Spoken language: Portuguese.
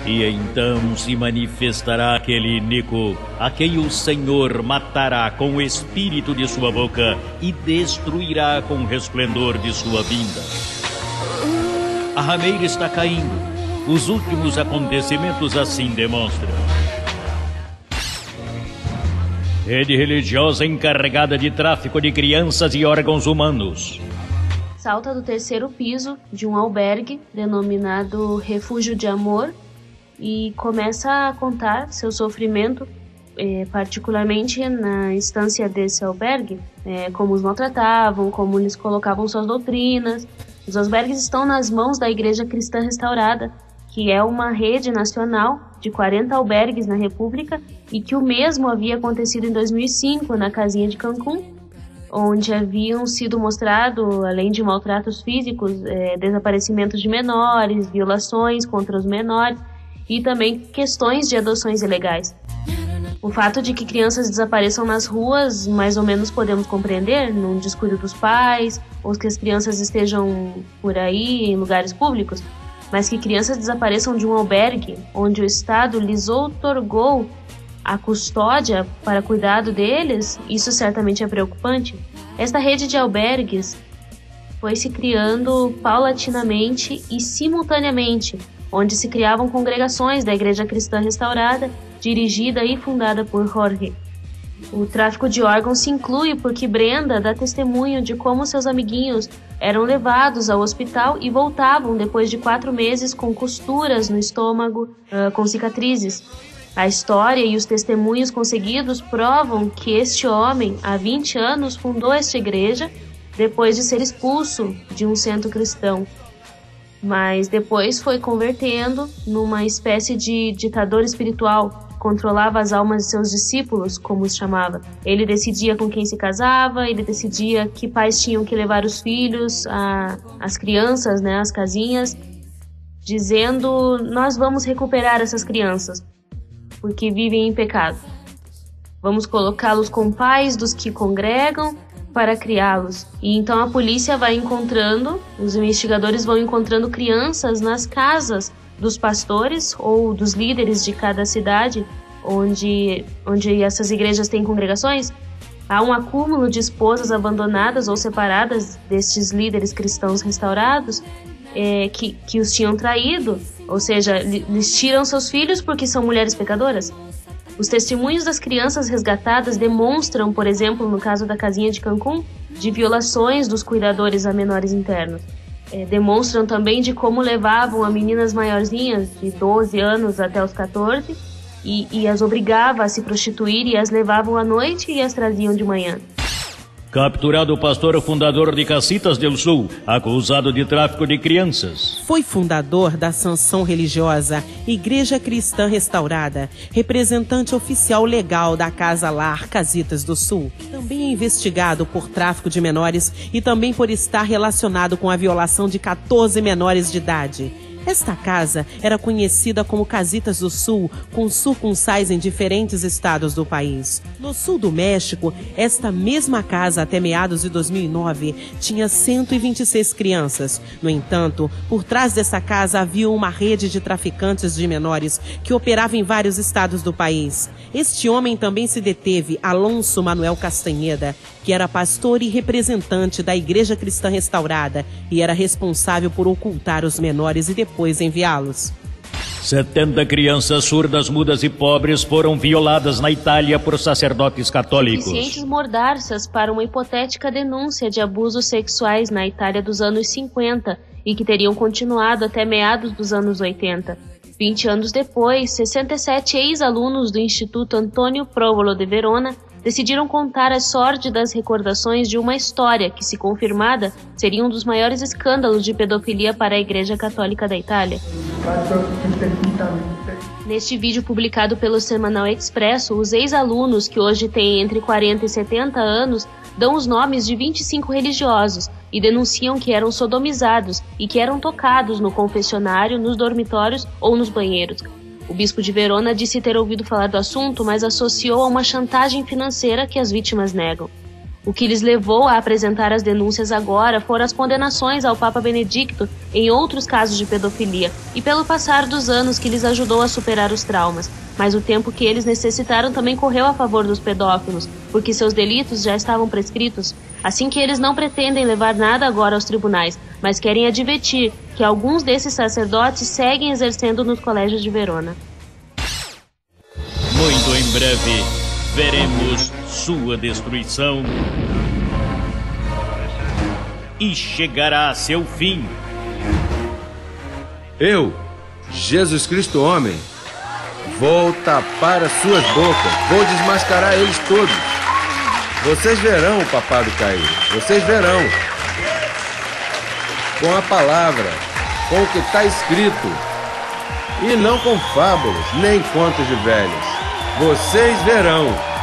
E então se manifestará aquele Nico, a quem o Senhor matará com o espírito de sua boca e destruirá com o resplendor de sua vinda. A rameira está caindo. Os últimos acontecimentos assim demonstram. Rede religiosa encarregada de tráfico de crianças e órgãos humanos. Salta do terceiro piso de um albergue denominado Refúgio de Amor e começa a contar seu sofrimento, particularmente na instância desse albergue, como os maltratavam, como lhes colocavam suas doutrinas. Os albergues estão nas mãos da Igreja Cristã Restaurada, que é uma rede nacional de 40 albergues na República e que o mesmo havia acontecido em 2005 na casinha de Cancún, onde haviam sido mostrado, além de maltratos físicos, desaparecimentos de menores, violações contra os menores e também questões de adoções ilegais. O fato de que crianças desapareçam nas ruas, mais ou menos podemos compreender, num descuido dos pais, ou que as crianças estejam por aí em lugares públicos, mas que crianças desapareçam de um albergue onde o Estado lhes outorgou a custódia para cuidado deles, isso certamente é preocupante. Esta rede de albergues foi se criando paulatinamente e simultaneamente, onde se criavam congregações da Igreja Cristã Restaurada, dirigida e fundada por Jorge. O tráfico de órgãos se inclui porque Brenda dá testemunho de como seus amiguinhos eram levados ao hospital e voltavam depois de 4 meses com costuras no estômago, com cicatrizes. A história e os testemunhos conseguidos provam que este homem, há 20 anos, fundou esta igreja depois de ser expulso de um centro cristão. Mas depois foi convertendo numa espécie de ditador espiritual, controlava as almas de seus discípulos, como os chamava. Ele decidia com quem se casava, ele decidia que pais tinham que levar os filhos, as crianças, as casinhas, dizendo: nós vamos recuperar essas crianças, porque vivem em pecado. Vamos colocá-los com pais dos que congregam para criá-los. E então a polícia vai encontrando, os investigadores vão encontrando crianças nas casas dos pastores ou dos líderes de cada cidade onde essas igrejas têm congregações. Há um acúmulo de esposas abandonadas ou separadas destes líderes cristãos restaurados que os tinham traído, ou seja, lhes tiram seus filhos porque são mulheres pecadoras. Os testemunhos das crianças resgatadas demonstram, por exemplo, no caso da casinha de Cancún, de violações dos cuidadores a menores internos. Demonstram também de como levavam a meninas maiorzinhas, de 12 anos até os 14, e as obrigava a se prostituir e as levavam à noite e as traziam de manhã. Capturado o pastor fundador de Casitas del Sul, acusado de tráfico de crianças. Foi fundador da Sanção Religiosa, Igreja Cristã Restaurada, representante oficial legal da Casa Lar Casitas do Sul. Também é investigado por tráfico de menores e também por estar relacionado com a violação de 14 menores de idade. Esta casa era conhecida como Casitas do Sul, com sucursais em diferentes estados do país. No sul do México, esta mesma casa, até meados de 2009, tinha 126 crianças. No entanto, por trás dessa casa havia uma rede de traficantes de menores que operava em vários estados do país. Este homem também se deteve, Alonso Manuel Castanheda, que era pastor e representante da Igreja Cristã Restaurada e era responsável por ocultar os menores e depois enviá-los. 70 crianças surdas, mudas e pobres foram violadas na Itália por sacerdotes católicos. Suficientes mordaças para uma hipotética denúncia de abusos sexuais na Itália dos anos 50 e que teriam continuado até meados dos anos 80. 20 anos depois, 67 ex-alunos do Instituto Antônio Provolo de Verona decidiram contar as sórdidas recordações de uma história que, se confirmada, seria um dos maiores escândalos de pedofilia para a Igreja Católica da Itália. Neste vídeo publicado pelo Semanal Expresso, os ex-alunos, que hoje têm entre 40 e 70 anos, dão os nomes de 25 religiosos e denunciam que eram sodomizados e que eram tocados no confessionário, nos dormitórios ou nos banheiros. O bispo de Verona disse ter ouvido falar do assunto, mas associou a uma chantagem financeira que as vítimas negam. O que lhes levou a apresentar as denúncias agora foram as condenações ao Papa Benedicto em outros casos de pedofilia e pelo passar dos anos que lhes ajudou a superar os traumas. Mas o tempo que eles necessitaram também correu a favor dos pedófilos, porque seus delitos já estavam prescritos. Assim que eles não pretendem levar nada agora aos tribunais, mas querem advertir que alguns desses sacerdotes seguem exercendo nos colégios de Verona. Muito em breve, veremos sua destruição e chegará a seu fim. Eu, Jesus Cristo homem, vou tapar as suas bocas, vou desmascarar eles todos. Vocês verão o papado cair, vocês verão. Com a palavra, com o que está escrito, e não com fábulas, nem contos de velhos. Vocês verão.